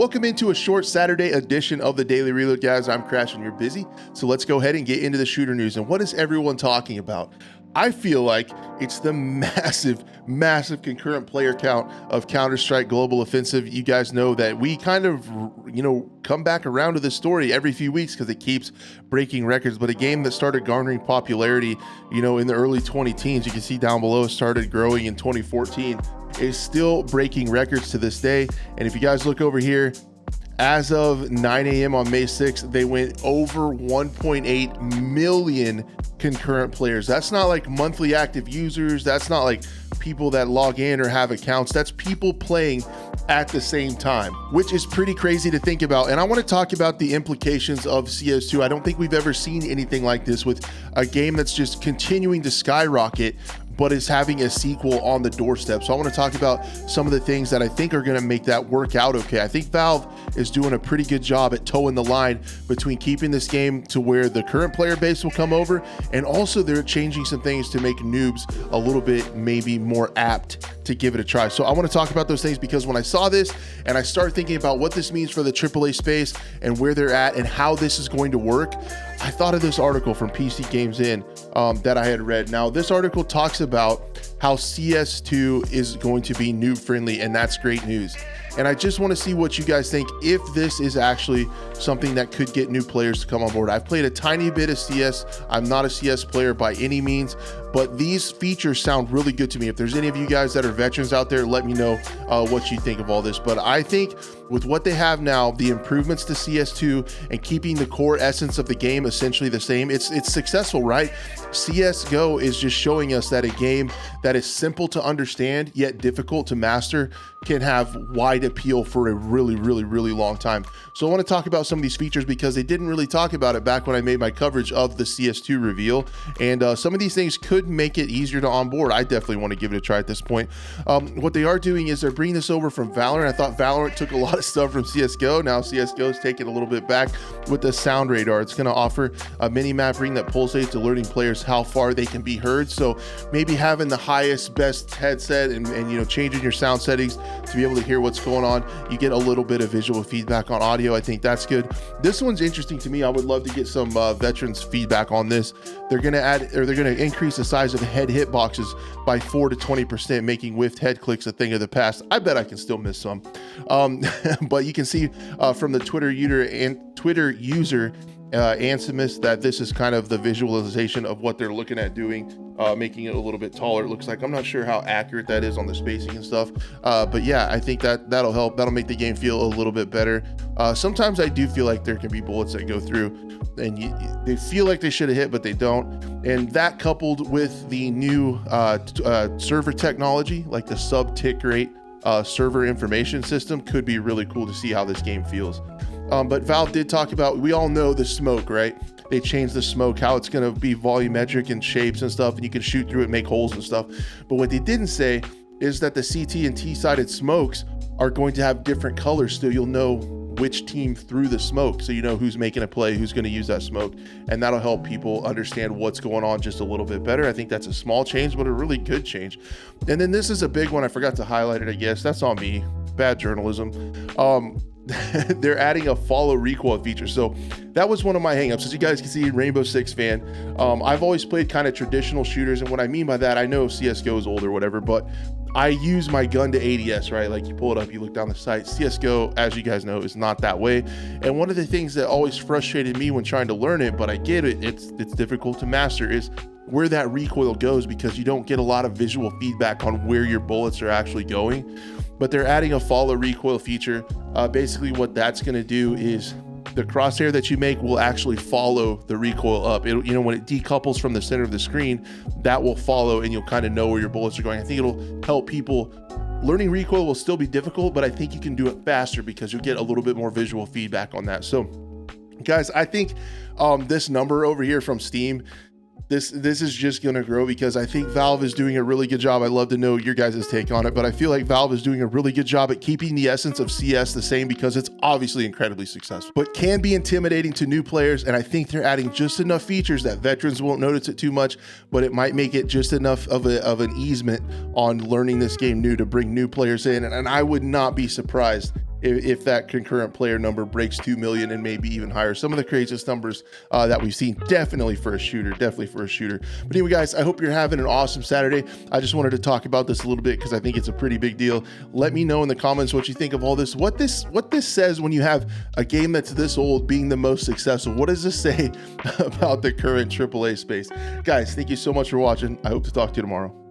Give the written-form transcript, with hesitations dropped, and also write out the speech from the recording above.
Welcome into a short Saturday edition of the Daily Reload, guys. I'm Crash and you're busy, so let's go ahead and get into the shooter news. And what is everyone talking about? I feel like it's the massive concurrent player count of CounterStrike Global Offensive. You guys know that we kind of, come back around to this story every few weeks because it keeps breaking records. But a game that started garnering popularity, in the early 2010s, you can see down below, started growing in 2014, is still breaking records to this day. And if you guys look over here, as of 9 a.m. on May 6th, they went over 1.8 million concurrent players. That's not like monthly active users. That's not like people that log in or have accounts. That's people playing at the same time, which is pretty crazy to think about. And I want to talk about the implications of CS2. I don't think we've ever seen anything like this with a game that's just continuing to skyrocket, but is having a sequel on the doorstep. So I want to talk about some of the things that I think are going to make that work out okay. I think Valve is doing a pretty good job at towing the line between keeping this game to where the current player base will come over, and also they're changing some things to make noobs a little bit maybe more apt to give it a try. So I want to talk about those things because when I saw this and I started thinking about what this means for the AAA space and where they're at and how this is going to work, I thought of this article from PC Games In that I had read. Now, this article talks about how CS2 is going to be noob friendly, and that's great news. And I just want to see what you guys think if this is actually something that could get new players to come on board. I've played a tiny bit of CS. I'm not a CS player by any means, but these features sound really good to me. If there's any of you guys that are veterans out there, let me know what you think of all this. But I think with what they have now, the improvements to CS2 and keeping the core essence of the game essentially the same, it's successful, right? CSGO is just showing us that a game that is simple to understand yet difficult to master can have wide appeal for a really long time. So I want to talk about some of these features because they didn't really talk about it back when I made my coverage of the CS2 reveal, and some of these things could make it easier to onboard. I definitely want to give it a try at this point. What they are doing is they're bringing this over from Valorant. I thought Valorant took a lot of stuff from CSGO. Now CSGO is taking a little bit back with the sound radar. It's going to offer a mini map ring that pulsates, alerting players how far they can be heard. So maybe having the highest, best headset and changing your sound settings to be able to hear what's going on, you get a little bit of visual feedback on audio. I think that's good. This one's interesting to me. I would love to get some veterans feedback on this. They're going to increase the size of head hitboxes by 4 to 20%, making whiffed head clicks a thing of the past. I bet I can still miss some. But you can see from the Twitter user Ansimus that this is kind of the visualization of what they're looking at doing, making it a little bit taller. It looks like, I'm not sure how accurate that is on the spacing and stuff, but yeah, I think that'll help. That'll make the game feel a little bit better. Sometimes I do feel like there can be bullets that go through and they feel like they should have hit, but they don't. And that coupled with the new server technology, like the sub tick rate server information system, could be really cool to see how this game feels. But Valve did talk about, we all know the smoke, right? They changed the smoke, how it's going to be volumetric and shapes and stuff, and you can shoot through it, make holes and stuff. But what they didn't say is that the CT and T-sided smokes are going to have different colors, so you'll know which team threw the smoke, so you know who's making a play, who's going to use that smoke, and that'll help people understand what's going on just a little bit better. I think that's a small change, but a really good change. And then this is a big one. I forgot to highlight it, I guess. That's on me. Bad journalism. They're adding a follow recoil feature. So that was one of my hangups. As you guys can see, Rainbow Six fan. I've always played kind of traditional shooters, and what I mean by that, I know CSGO is old or whatever, but I use my gun to ADS, right? Like you pull it up, you look down the sight. CSGO, as you guys know, is not that way. And one of the things that always frustrated me when trying to learn it, but I get it, it's difficult to master, is where that recoil goes, because you don't get a lot of visual feedback on where your bullets are actually going. But they're adding a follow recoil feature. Basically what that's going to do is the crosshair that you make will actually follow the recoil up. It'll, when it decouples from the center of the screen, that will follow and you'll kind of know where your bullets are going. I think it'll help people. Learning recoil will still be difficult, but I think you can do it faster because you'll get a little bit more visual feedback on that. So guys, I think this number over here from Steam, this is just going to grow because I think Valve is doing a really good job. I'd love to know your guys' take on it, but I feel like Valve is doing a really good job at keeping the essence of CS the same because it's obviously incredibly successful, but can be intimidating to new players. And I think they're adding just enough features that veterans won't notice it too much, but it might make it just enough of an easement on learning this game new to bring new players in. And I would not be surprised if that concurrent player number breaks 2 million and maybe even higher. Some of the craziest numbers that we've seen, definitely for a shooter. But anyway, guys, I hope you're having an awesome Saturday. I just wanted to talk about this a little bit because I think it's a pretty big deal. Let me know in the comments what you think of all this, what this says when you have a game that's this old being the most successful. What does this say about the current AAA space? Guys, thank you so much for watching. I hope to talk to you tomorrow.